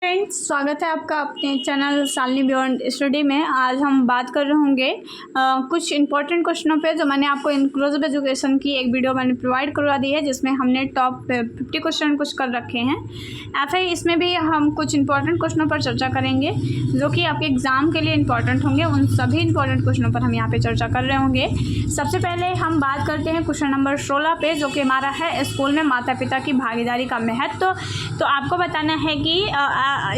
Friends, स्वागत है आपका अपने चैनल शालिनी बियॉन्ड स्टडी में। आज हम बात कर रहे होंगे कुछ इंपॉर्टेंट क्वेश्चनों पे जो मैंने आपको इंक्लूसिव एजुकेशन की एक वीडियो मैंने प्रोवाइड करवा दी है, जिसमें हमने टॉप 50 क्वेश्चन कुछ कर रखे हैं। ऐसे ही इसमें भी हम कुछ इंपॉर्टेंट क्वेश्चनों पर चर्चा करेंगे जो कि आपके एग्ज़ाम के लिए इंपॉर्टेंट होंगे। उन सभी इंपॉर्टेंट क्वेश्चनों पर हम यहाँ पर चर्चा कर रहे होंगे। सबसे पहले हम बात करते हैं क्वेश्चन नंबर 16 पे, जो कि हमारा है स्कूल में माता पिता की भागीदारी का महत्व। तो आपको बताना है कि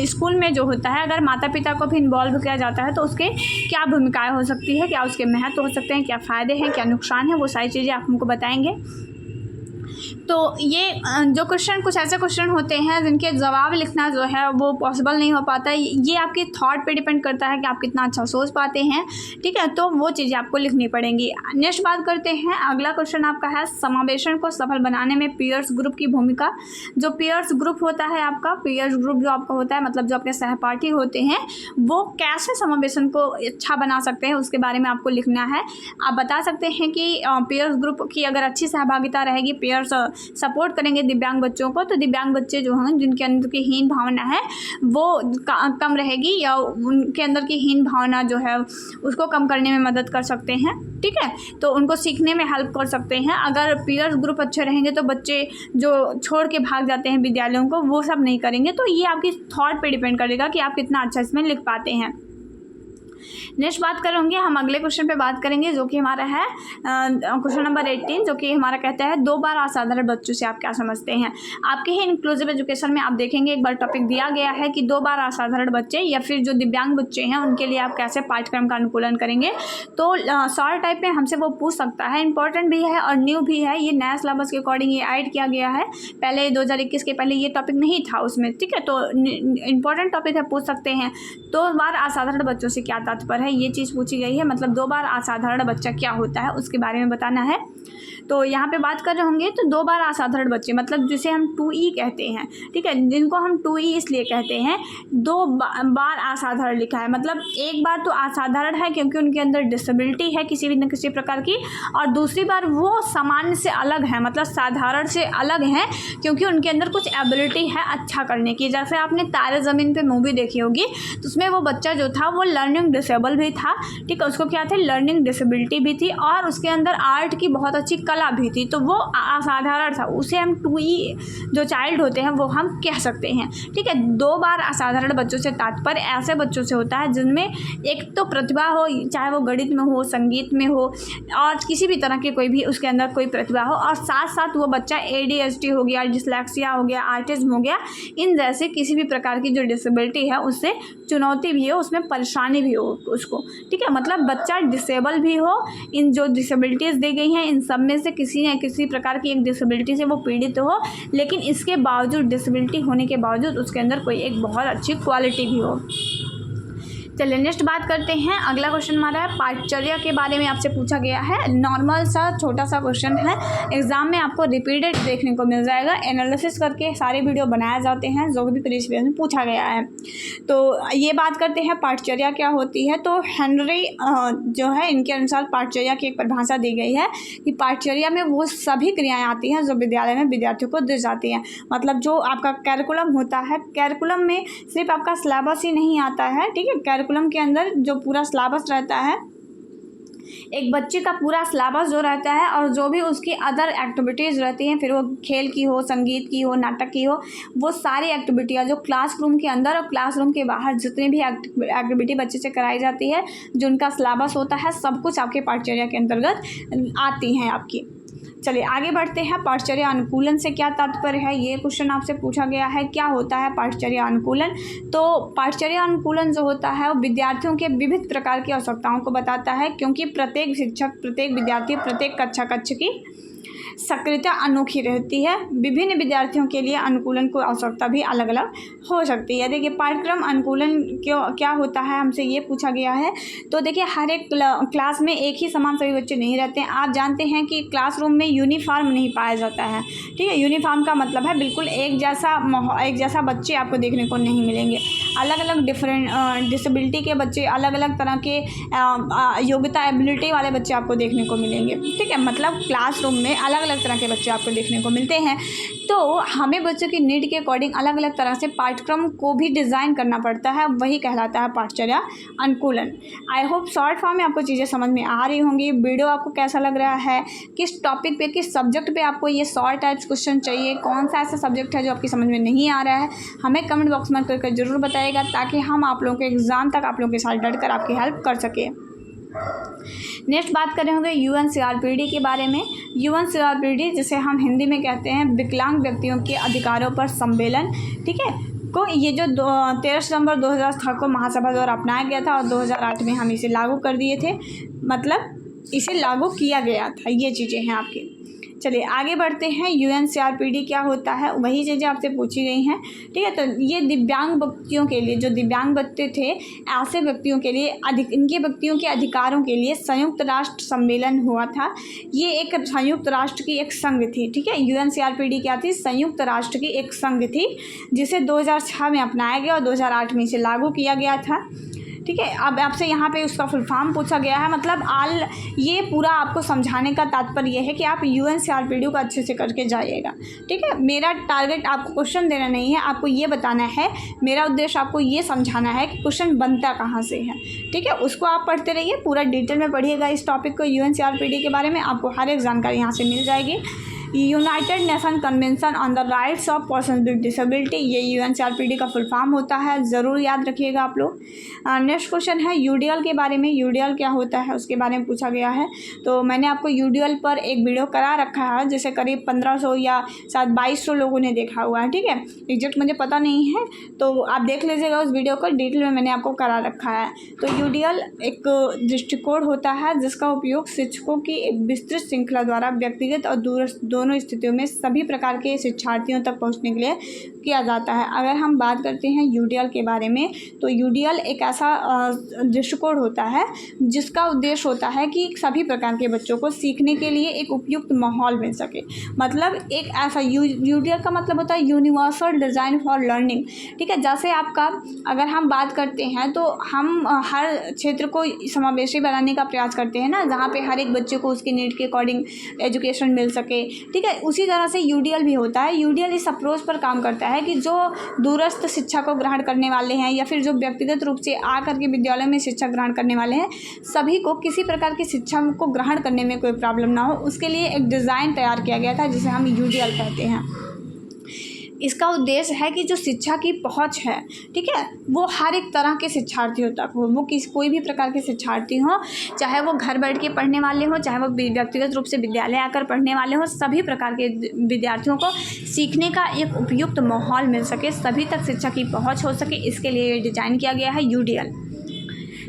स्कूल में जो होता है, अगर माता पिता को भी इन्वॉल्व किया जाता है तो उसके क्या भूमिकाएं हो सकती है, क्या उसके महत्व हो सकते हैं, क्या फ़ायदे हैं, क्या नुकसान है, वो सारी चीज़ें आप हमको बताएंगे। तो ये जो क्वेश्चन कुछ ऐसे क्वेश्चन होते हैं जिनके जवाब लिखना जो है वो पॉसिबल नहीं हो पाता है। ये आपके थॉट पे डिपेंड करता है कि आप कितना अच्छा सोच पाते हैं, ठीक है। तो वो चीज़ें आपको लिखनी पड़ेंगी। नेक्स्ट बात करते हैं, अगला क्वेश्चन आपका है समावेशन को सफल बनाने में पीयर्स ग्रुप की भूमिका। जो पीयर्स ग्रुप होता है आपका, पीयर्स ग्रुप जो आपका होता है, मतलब जो आपके सहपाठी होते हैं, वो कैसे समावेशन को अच्छा बना सकते हैं उसके बारे में आपको लिखना है। आप बता सकते हैं कि पीयर्स ग्रुप की अगर अच्छी सहभागिता रहेगी, पीयर्स सपोर्ट करेंगे दिव्यांग बच्चों को, तो दिव्यांग बच्चे जो हैं जिनके अंदर की हीन भावना है वो कम रहेगी, या उनके अंदर की हीन भावना जो है उसको कम करने में मदद कर सकते हैं, ठीक है। तो उनको सीखने में हेल्प कर सकते हैं। अगर पीयर्स ग्रुप अच्छे रहेंगे तो बच्चे जो छोड़ के भाग जाते हैं विद्यालयों को, वो सब नहीं करेंगे। तो ये आपकी थॉट पे डिपेंड करेगा कि आप कितना अच्छा इसमें लिख पाते हैं। नेक्स्ट बात करेंगे हम अगले क्वेश्चन पे बात करेंगे, जो कि हमारा है क्वेश्चन नंबर 18, जो कि हमारा कहता है 2 बार असाधारण बच्चों से आप क्या समझते हैं। आपके ही इंक्लूसिव एजुकेशन में आप देखेंगे एक बार टॉपिक दिया गया है कि 2 बार असाधारण बच्चे या फिर जो दिव्यांग बच्चे हैं उनके लिए आप कैसे पाठ्यक्रम का अनुकूलन करेंगे। तो शॉर्ट टाइप में हमसे वो पूछ सकता है। इंपॉर्टेंट भी है और न्यू भी है। ये नया सिलेबस के अकॉर्डिंग ये ऐड किया गया है। पहले 2021 के पहले ये टॉपिक नहीं था उसमें, ठीक है। तो इंपॉर्टेंट टॉपिक है, पूछ सकते हैं। 2 बार असाधारण बच्चों से क्या तात्पर्य है, ये चीज़ पूछी गई है। मतलब 2 बार असाधारण बच्चा क्या होता है उसके बारे में बताना है। तो यहाँ पे बात कर रहे होंगे तो 2 बार असाधारण बच्चे मतलब जिसे हम 2E कहते हैं, ठीक है, जिनको हम 2E इसलिए कहते हैं। 2 बार असाधारण लिखा है, मतलब एक बार तो असाधारण है क्योंकि उनके अंदर डिसेबिलिटी है किसी भी न किसी प्रकार की, और दूसरी बार वो सामान्य से अलग है, मतलब साधारण से अलग है क्योंकि उनके अंदर कुछ एबिलिटी है अच्छा करने की। जैसे आपने तारे ज़मीन पे मूवी देखी होगी, तो उसमें वो बच्चा जो था वो लर्निंग डिसेबल भी था, ठीक है, उसको क्या थे, लर्निंग डिसेबिलिटी भी थी, और उसके अंदर आर्ट की बहुत अच्छी कला भी थी। तो वो असाधारण था, उसे हम 2E जो चाइल्ड होते हैं वो हम कह सकते हैं, ठीक है। 2 बार असाधारण बच्चों से तात्पर्य ऐसे बच्चों से होता है जिनमें एक तो प्रतिभा हो, चाहे वो गणित में हो, संगीत में हो, और किसी भी तरह के कोई भी उसके अंदर कोई प्रतिभा हो, और साथ साथ वो बच्चा ADHD हो गया, डिसलेक्सिया हो गया, ऑटिज्म हो गया, इन जैसे किसी भी प्रकार की जो डिसेबिलिटी है उससे चुनौती भी हो, उसमें परेशानी भी हो उसको, ठीक है। मतलब बच्चा डिसेबल भी हो, इन जो डिसेबिलिटीज़ दी गई हैं इन सब में से किसी न किसी प्रकार की एक डिसेबिलिटी से वो पीड़ित हो, लेकिन इसके बावजूद, डिसेबिलिटी होने के बावजूद उसके अंदर कोई एक बहुत अच्छी क्वालिटी भी हो। चलिए नेक्स्ट बात करते हैं। अगला क्वेश्चन हमारा है पाठचर्या के बारे में आपसे पूछा गया है। नॉर्मल सा छोटा सा क्वेश्चन है, एग्जाम में आपको रिपीटेड देखने को मिल जाएगा। एनालिसिस करके सारे वीडियो बनाए जाते हैं जो भी प्रीवियस में पूछा गया है। तो ये बात करते हैं पाठचर्या क्या होती है। तो हेनरी जो है इनके अनुसार पाठचर्या की एक परिभाषा दी गई है कि पाठचर्या में वो सभी क्रियाएँ आती हैं जो विद्यालय में विद्यार्थियों को दी जाती हैं। मतलब जो आपका कैरिकुलम होता है, कैरिकुलम में सिर्फ आपका सिलेबस ही नहीं आता है, ठीक है। कैरिकुलम के अंदर जो पूरा सिलेबस रहता है, एक बच्चे का पूरा सिलेबस जो रहता है, और जो भी उसकी अदर एक्टिविटीज़ रहती हैं, फिर वो खेल की हो, संगीत की हो, नाटक की हो, वो सारी एक्टिविटियाँ जो क्लासरूम के अंदर और क्लासरूम के बाहर जितनी भी एक्टिविटी बच्चे से कराई जाती है, जो उनका सिलेबस होता है, सब कुछ आपके पाठचर्या के अंतर्गत आती हैं आपकी। चलिए आगे बढ़ते हैं। पाठचर्या अनुकूलन से क्या तात्पर्य है, ये क्वेश्चन आपसे पूछा गया है। क्या होता है पाठचर्या अनुकूलन। तो पाठचर्या अनुकूलन जो होता है वो विद्यार्थियों के विविध प्रकार की आवश्यकताओं को बताता है, क्योंकि प्रत्येक शिक्षक, प्रत्येक विद्यार्थी, प्रत्येक कक्ष की सक्रियता अनोखी रहती है। विभिन्न विद्यार्थियों के लिए अनुकूलन को आवश्यकता भी अलग अलग हो सकती है। देखिए पाठ्यक्रम अनुकूलन क्या होता है, हमसे ये पूछा गया है। तो देखिए हर एक क्लास में एक ही समान सभी बच्चे नहीं रहते हैं। आप जानते हैं कि क्लासरूम में यूनिफॉर्म नहीं पाया जाता है, ठीक है। यूनिफॉर्म का मतलब है बिल्कुल एक जैसा बच्चे आपको देखने को नहीं मिलेंगे। अलग अलग डिफरेंट डिसेबिलिटी के बच्चे, अलग अलग तरह के योग्यता एबिलिटी वाले बच्चे आपको देखने को मिलेंगे, ठीक है। मतलब क्लासरूम में अलग अलग तरह के बच्चे आपको देखने को मिलते हैं। तो हमें बच्चों की नीड के अकॉर्डिंग अलग अलग तरह से पाठ्यक्रम को भी डिज़ाइन करना पड़ता है, वही कहलाता है पाठचर्या अनुकूलन। आई होप शॉर्ट फॉर्म में आपको चीज़ें समझ में आ रही होंगी। वीडियो आपको कैसा लग रहा है, किस टॉपिक पे, किस सब्जेक्ट पे आपको ये शॉर्ट टाइप्स क्वेश्चन चाहिए, कौन सा ऐसा सब्जेक्ट है जो आपकी समझ में नहीं आ रहा है, हमें कमेंट बॉक्स में करके ज़रूर बताइएगा, ताकि हम आप लोगों के एग्ज़ाम तक आप लोगों के साथ डट कर आपकी हेल्प कर सके। नेक्स्ट बात कर रहे होंगे UNCRPD के बारे में। UNCRPD जिसे हम हिंदी में कहते हैं विकलांग व्यक्तियों के अधिकारों पर सम्मेलन, ठीक है, को ये जो 13 सितंबर 2007 को महासभा द्वारा अपनाया गया था और 2008 में हम इसे लागू कर दिए थे, मतलब इसे लागू किया गया था। ये चीज़ें हैं आपकी। चलिए आगे बढ़ते हैं। UNCRPD क्या होता है, वही चीज़ें आपसे पूछी गई हैं, ठीक है। तो ये दिव्यांग व्यक्तियों के लिए, जो दिव्यांग बच्चे थे, ऐसे व्यक्तियों के लिए इनके व्यक्तियों के अधिकारों के लिए संयुक्त राष्ट्र सम्मेलन हुआ था। ये एक संयुक्त राष्ट्र की एक संघ थी, ठीक है। UNCRPD क्या थी, संयुक्त राष्ट्र की एक संघ थी, जिसे 2006 में अपनाया गया और 2008 में इसे लागू किया गया था, ठीक है। अब आपसे यहाँ पे उसका फुल फॉर्म पूछा गया है, मतलब ये पूरा आपको समझाने का तात्पर्य यह है कि आप UNCRPD को अच्छे से करके जाइएगा, ठीक है। मेरा टारगेट आपको क्वेश्चन देना नहीं है, आपको ये बताना है, मेरा उद्देश्य आपको ये समझाना है कि क्वेश्चन बनता कहाँ से है, ठीक है। उसको आप पढ़ते रहिए, पूरा डिटेल में पढ़िएगा इस टॉपिक को, UNCRPD के बारे में आपको हर एक जानकारी यहाँ से मिल जाएगी। United nation convention on the rights of person with disability, ये UNCRPD का फुल फॉर्म होता है, ज़रूर याद रखिएगा आप लोग। नेक्स्ट क्वेश्चन है UDL के बारे में। UDL क्या होता है उसके बारे में पूछा गया है। तो मैंने आपको UDL पर एक वीडियो करा रखा है, जैसे करीब 1500 या शायद 2200 लोगों ने देखा हुआ है, ठीक है। एग्जैक्ट मुझे पता नहीं है, तो आप देख लीजिएगा उस वीडियो को, डिटेल में मैंने आपको करा रखा है। तो UDL एक दृष्टिकोण होता है जिसका उपयोग शिक्षकों की एक विस्तृत श्रृंखला द्वारा व्यक्तिगत और दूरस्थ दोनों स्थितियों में सभी प्रकार के शिक्षार्थियों तक पहुंचने के लिए किया जाता है। अगर हम बात करते हैं UDL के बारे में, तो UDL एक ऐसा दृष्टिकोण होता है जिसका उद्देश्य होता है कि सभी प्रकार के बच्चों को सीखने के लिए एक उपयुक्त माहौल मिल सके। मतलब एक ऐसा UDL का मतलब होता है यूनिवर्सल डिज़ाइन फॉर लर्निंग, ठीक है। जैसे आपका अगर हम बात करते हैं तो हम हर क्षेत्र को समावेशी बनाने का प्रयास करते हैं ना, जहाँ पे हर एक बच्चे को उसकी नीड के अकॉर्डिंग एजुकेशन मिल सके, ठीक है। उसी तरह से UDL भी होता है। UDL इस अप्रोच पर काम करता है कि जो दूरस्थ शिक्षा को ग्रहण करने वाले हैं या फिर जो व्यक्तिगत रूप से आकर के विद्यालय में शिक्षा ग्रहण करने वाले हैं, सभी को किसी प्रकार की शिक्षा को ग्रहण करने में कोई प्रॉब्लम ना हो, उसके लिए एक डिज़ाइन तैयार किया गया था जिसे हम UDL कहते हैं। इसका उद्देश्य है कि जो शिक्षा की पहुंच है, ठीक है, वो हर एक तरह के शिक्षार्थियों तक हो, वो कोई भी प्रकार के शिक्षार्थी हो, चाहे वो घर बैठ के पढ़ने वाले हो, चाहे वो व्यक्तिगत रूप से विद्यालय आकर पढ़ने वाले हो, सभी प्रकार के विद्यार्थियों को सीखने का एक उपयुक्त माहौल मिल सके, सभी तक शिक्षा की पहुँच हो सके, इसके लिए डिज़ाइन किया गया है UDL।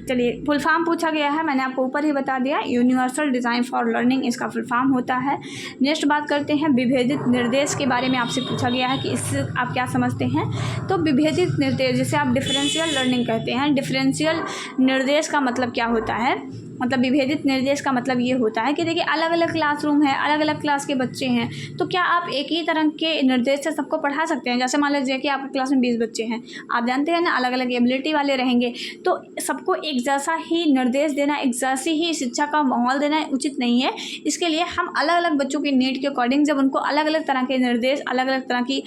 चलिए फुल फॉर्म पूछा गया है, मैंने आपको ऊपर ही बता दिया, यूनिवर्सल डिज़ाइन फॉर लर्निंग इसका फुल फॉर्म होता है। नेक्स्ट बात करते हैं विभेदित निर्देश के बारे में। आपसे पूछा गया है कि इससे आप क्या समझते हैं। तो विभेदित निर्देश जिसे आप डिफरेंशियल लर्निंग कहते हैं, डिफरेंशियल निर्देश का मतलब क्या होता है, मतलब विभेदित निर्देश का मतलब ये होता है कि देखिए अलग अलग क्लासरूम है, अलग अलग क्लास के बच्चे हैं, तो क्या आप एक ही तरह के निर्देश से सबको पढ़ा सकते हैं। जैसे मान लीजिए कि आपकी क्लास में 20 बच्चे हैं, आप जानते हैं ना अलग अलग एबिलिटी वाले रहेंगे, तो सबको एक जैसा ही निर्देश देना, एक जैसी ही शिक्षा का माहौल देना उचित नहीं है। इसके लिए हम अलग अलग बच्चों की नीड के अकॉर्डिंग जब उनको अलग अलग तरह के निर्देश, अलग अलग तरह की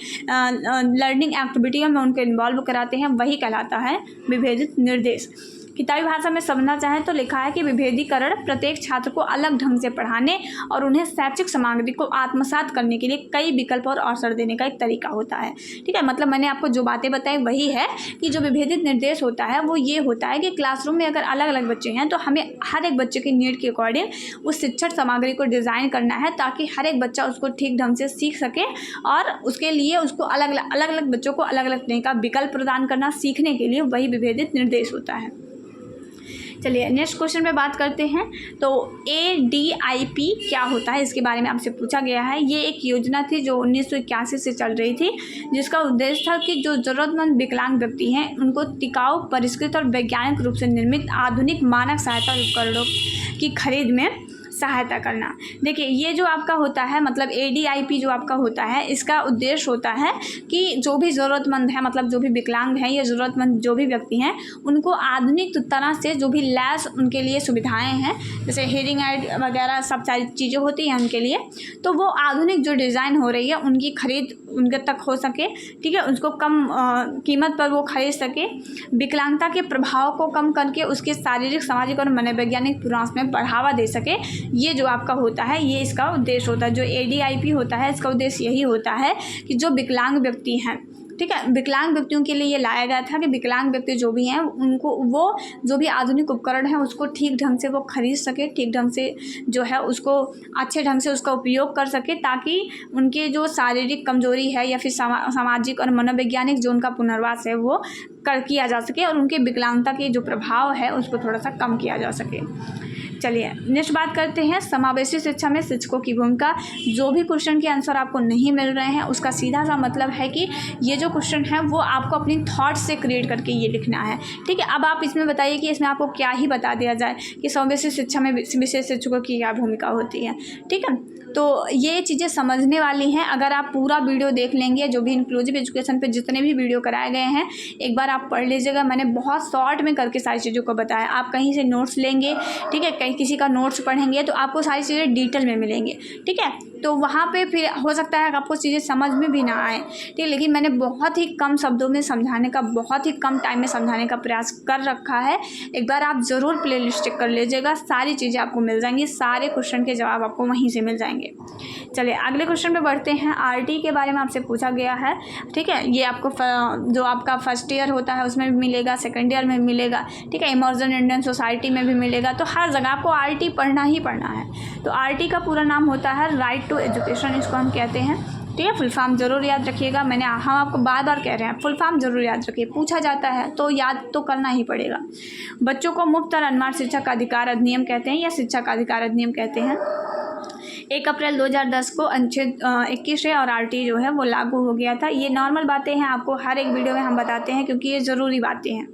लर्निंग एक्टिविटियों में उनको इन्वॉल्व कराते हैं, वही कहलाता है विभेदित निर्देश। किताबी भाषा में समझना चाहें तो लिखा है कि विभेदीकरण प्रत्येक छात्र को अलग ढंग से पढ़ाने और उन्हें शैक्षिक सामग्री को आत्मसात करने के लिए कई विकल्प और अवसर देने का एक तरीका होता है, ठीक है। मतलब मैंने आपको जो बातें बताई वही है कि जो विभेदित निर्देश होता है वो ये होता है कि क्लासरूम में अगर अलग अलग बच्चे हैं तो हमें हर एक बच्चे की नीड के अकॉर्डिंग उस शिक्षण सामग्री को डिज़ाइन करना है, ताकि हर एक बच्चा उसको ठीक ढंग से सीख सके, और उसके लिए उसको अलग अलग बच्चों को अलग अलग तरह का विकल्प प्रदान करना सीखने के लिए, वही विभेदित निर्देश होता है। चलिए नेक्स्ट क्वेश्चन पे बात करते हैं। तो ADIP क्या होता है इसके बारे में आपसे पूछा गया है। ये एक योजना थी जो 1981 से चल रही थी, जिसका उद्देश्य था कि जो ज़रूरतमंद विकलांग व्यक्ति हैं उनको टिकाऊ, परिष्कृत और वैज्ञानिक रूप से निर्मित आधुनिक मानक सहायता उपकरणों की खरीद में सहायता करना। देखिए ये जो आपका होता है मतलब ADIP जो आपका होता है, इसका उद्देश्य होता है कि जो भी ज़रूरतमंद है, मतलब जो भी विकलांग हैं या ज़रूरतमंद जो भी व्यक्ति हैं, उनको आधुनिक तरह से जो भी लैस उनके लिए सुविधाएं हैं, जैसे हियरिंग एड वगैरह सब सारी चीज़ें होती हैं उनके लिए, तो वो आधुनिक जो डिज़ाइन हो रही है उनकी खरीद उनके तक हो सके, ठीक है, उसको कम कीमत पर वो खरीद सके, विकलांगता के प्रभाव को कम करके उसके शारीरिक, सामाजिक और मनोवैज्ञानिक विकास में बढ़ावा दे सके। ये जो आपका होता है ये इसका उद्देश्य होता है। जो ADIP होता है इसका उद्देश्य यही होता है कि जो विकलांग व्यक्ति हैं, ठीक है, विकलांग व्यक्तियों के लिए ये लाया गया था कि विकलांग व्यक्ति जो भी हैं उनको वो जो भी आधुनिक उपकरण है उसको ठीक ढंग से वो खरीद सके, ठीक ढंग से जो है उसको अच्छे ढंग से उसका उपयोग कर सके, ताकि उनके जो शारीरिक कमजोरी है या फिर सामाजिक और मनोवैज्ञानिक जो उनका पुनर्वास है वो किया जा सके और उनके विकलांगता के जो प्रभाव है उसको थोड़ा सा कम किया जा सके। चलिए नेक्स्ट बात करते हैं समावेशी शिक्षा में शिक्षकों की भूमिका। जो भी क्वेश्चन के आंसर आपको नहीं मिल रहे हैं उसका सीधा सा मतलब है कि ये जो क्वेश्चन है वो आपको अपनी थॉट से क्रिएट करके ये लिखना है, ठीक है। अब आप इसमें बताइए कि इसमें आपको क्या ही बता दिया जाए कि समावेशी शिक्षा में विशेष शिक्षकों की क्या भूमिका होती है, ठीक है। तो ये चीज़ें समझने वाली हैं। अगर आप पूरा वीडियो देख लेंगे, जो भी इंक्लूसिव एजुकेशन पे जितने भी वीडियो कराए गए हैं एक बार आप पढ़ लीजिएगा। मैंने बहुत शॉर्ट में करके सारी चीज़ों को बताया। आप कहीं से नोट्स लेंगे, ठीक है, कहीं किसी का नोट्स पढ़ेंगे तो आपको सारी चीज़ें डिटेल में मिलेंगे, ठीक है। तो वहाँ पे फिर हो सकता है कि आपको चीज़ें समझ में भी ना आए, ठीक है, लेकिन मैंने बहुत ही कम शब्दों में समझाने का, बहुत ही कम टाइम में समझाने का प्रयास कर रखा है। एक बार आप ज़रूर प्लेलिस्ट चेक कर लीजिएगा, सारी चीज़ें आपको मिल जाएंगी, सारे क्वेश्चन के जवाब आपको वहीं से मिल जाएंगे। चलिए अगले क्वेश्चन पे बढ़ते हैं। RT के बारे में आपसे पूछा गया है, ठीक है। ये आपको जो आपका फर्स्ट ईयर होता है उसमें भी मिलेगा, सेकेंड ईयर में भी मिलेगा, ठीक है, इमर्जन इंडियन सोसाइटी में भी मिलेगा। तो हर जगह आपको RT पढ़ना ही पढ़ना है। तो RT का पूरा नाम होता है राइट टू एजुकेशन, इसको हम कहते हैं, ठीक है। फुल फॉर्म जरूर याद रखिएगा। हम आपको बार बार कह रहे हैं फुल फॉर्म जरूर याद रखिए, पूछा जाता है तो याद तो करना ही पड़ेगा। बच्चों को मुफ्त और अनिवार्य शिक्षा का अधिकार अधिनियम कहते हैं या शिक्षा का अधिकार अधिनियम कहते हैं। 1 अप्रैल 2010 को अनुच्छेद 21 है और RT जो है वो लागू हो गया था। ये नॉर्मल बातें हैं, आपको हर एक वीडियो में हम बताते हैं क्योंकि ये ज़रूरी बातें हैं।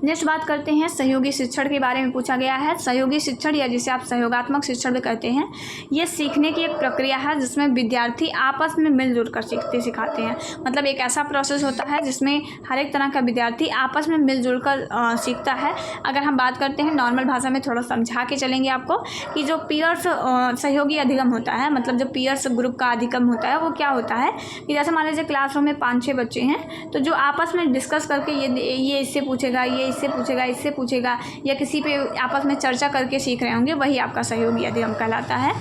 नेक्स्ट बात करते हैं सहयोगी शिक्षण के बारे में पूछा गया है। सहयोगी शिक्षण या जिसे आप सहयोगात्मक शिक्षण भी कहते हैं, ये सीखने की एक प्रक्रिया है जिसमें विद्यार्थी आपस में मिलजुल कर सिखाते हैं। मतलब एक ऐसा प्रोसेस होता है जिसमें हर एक तरह का विद्यार्थी आपस में मिलजुल कर सीखता है। अगर हम बात करते हैं नॉर्मल भाषा में, थोड़ा समझा के चलेंगे आपको कि जो पीयर्स सहयोगी अधिगम होता है, मतलब जो पीयर्स ग्रुप का अधिगम होता है वो क्या होता है कि जैसे मान लीजिए क्लासरूम में 5-6 बच्चे हैं, तो जो आपस में डिस्कस करके ये इससे पूछेगा, ये इससे पूछेगा, इससे पूछेगा, या किसी पे आपस में चर्चा करके सीख रहे होंगे, वही आपका सहयोगी अधिगम कहलाता है।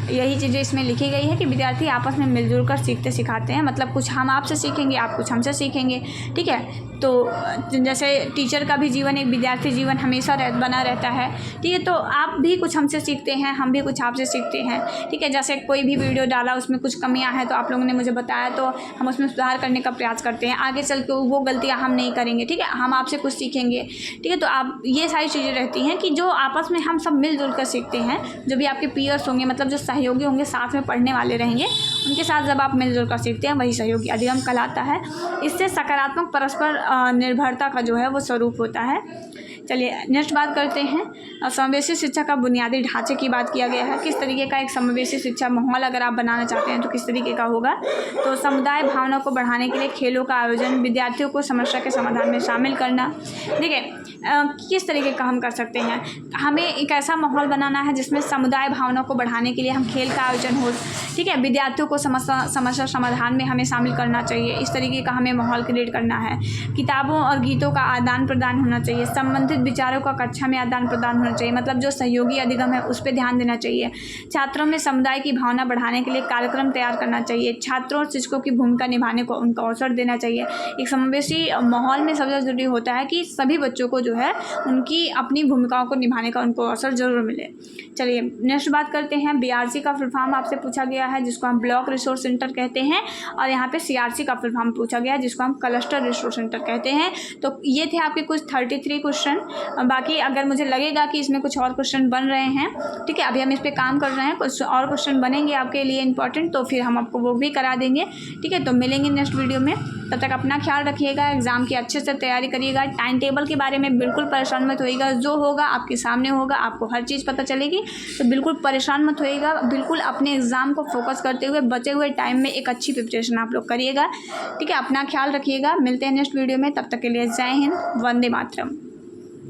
यही चीज़ें इसमें लिखी गई है कि विद्यार्थी आपस में मिलजुल कर सीखते सिखाते हैं। मतलब कुछ हम आपसे सीखेंगे, आप कुछ हमसे सीखेंगे, ठीक है। तो जैसे टीचर का भी जीवन, एक विद्यार्थी जीवन हमेशा बना रहता है, ठीक है। तो आप भी कुछ हमसे सीखते हैं, हम भी कुछ आपसे सीखते हैं, ठीक है। जैसे कोई भी वीडियो डाला उसमें कुछ कमियां हैं तो आप लोगों ने मुझे बताया तो हम उसमें सुधार करने का प्रयास करते हैं। आगे चल के वो गलतियाँ हम नहीं करेंगे, ठीक है, हम आपसे कुछ सीखेंगे, ठीक है। तो आप ये सारी चीज़ें रहती हैं कि जो आपस में हम सब मिलजुल कर सीखते हैं। जो भी आपके पीयर्स होंगे, मतलब जो सहयोगी होंगे, साथ में पढ़ने वाले रहेंगे, उनके साथ जब आप मिलजुल कर सीखते हैं वही सहयोगी अधिगम कहलाता है। इससे सकारात्मक परस्पर निर्भरता का जो है वो स्वरूप होता है। चलिए नेक्स्ट बात करते हैं। समावेशी शिक्षा का बुनियादी ढांचे की बात किया गया है। किस तरीके का एक समावेशी शिक्षा माहौल अगर आप बनाना चाहते हैं तो किस तरीके का होगा। तो समुदाय भावना को बढ़ाने के लिए खेलों का आयोजन, विद्यार्थियों को समस्या के समाधान में शामिल करना। देखिए किस तरीके का हम कर सकते हैं, हमें एक ऐसा माहौल बनाना है जिसमें समुदाय भावना को बढ़ाने के लिए हम खेल का आयोजन हो, ठीक है। विद्यार्थियों को समस्या समाधान में हमें शामिल करना चाहिए, इस तरीके का हमें माहौल क्रिएट करना है। किताबों और गीतों का आदान प्रदान होना चाहिए। संबंधित विचारों का कक्षा में आदान प्रदान होना चाहिए, मतलब जो सहयोगी अधिगम है उस पर ध्यान देना चाहिए। छात्रों में समुदाय की भावना बढ़ाने के लिए कार्यक्रम तैयार करना चाहिए। छात्रों और शिक्षकों की भूमिका निभाने को उनको अवसर देना चाहिए। एक समावेशी माहौल में सबसे ज़रूरी होता है कि सभी बच्चों को जो है उनकी अपनी भूमिकाओं को निभाने का उनको अवसर ज़रूर मिले। चलिए नेक्स्ट बात करते हैं BRC BRC का फुल फॉर्म आपसे पूछा गया है जिसको हम ब्लॉक रिसोर्स सेंटर कहते हैं, और यहाँ पे CRC का फुल फॉर्म पूछा गया है जिसको हम क्लस्टर रिसोर्स सेंटर कहते हैं। तो ये थे आपके कुछ 33 क्वेश्चन। बाकी अगर मुझे लगेगा कि इसमें कुछ और क्वेश्चन बन रहे हैं, ठीक है, अभी हम इस पर काम कर रहे हैं, कुछ और क्वेश्चन बनेंगे आपके लिए इंपॉर्टेंट, तो फिर हम आपको वो भी करा देंगे, ठीक है। तो मिलेंगे नेक्स्ट वीडियो में, तब तक अपना ख्याल रखिएगा, एग्ज़ाम की अच्छे से तैयारी करिएगा। टाइम टेबल के बारे में बिल्कुल परेशान मत होइएगा, जो होगा आपके सामने होगा, आपको हर चीज़ पता चलेगी, तो बिल्कुल परेशान मत होइएगा। बिल्कुल अपने एग्ज़ाम को फोकस करते हुए बचे हुए टाइम में एक अच्छी प्रिपरेशन आप लोग करिएगा, ठीक है। अपना ख्याल रखिएगा, मिलते हैं नेक्स्ट वीडियो में, तब तक के लिए जय हिंद, वंदे मातरम।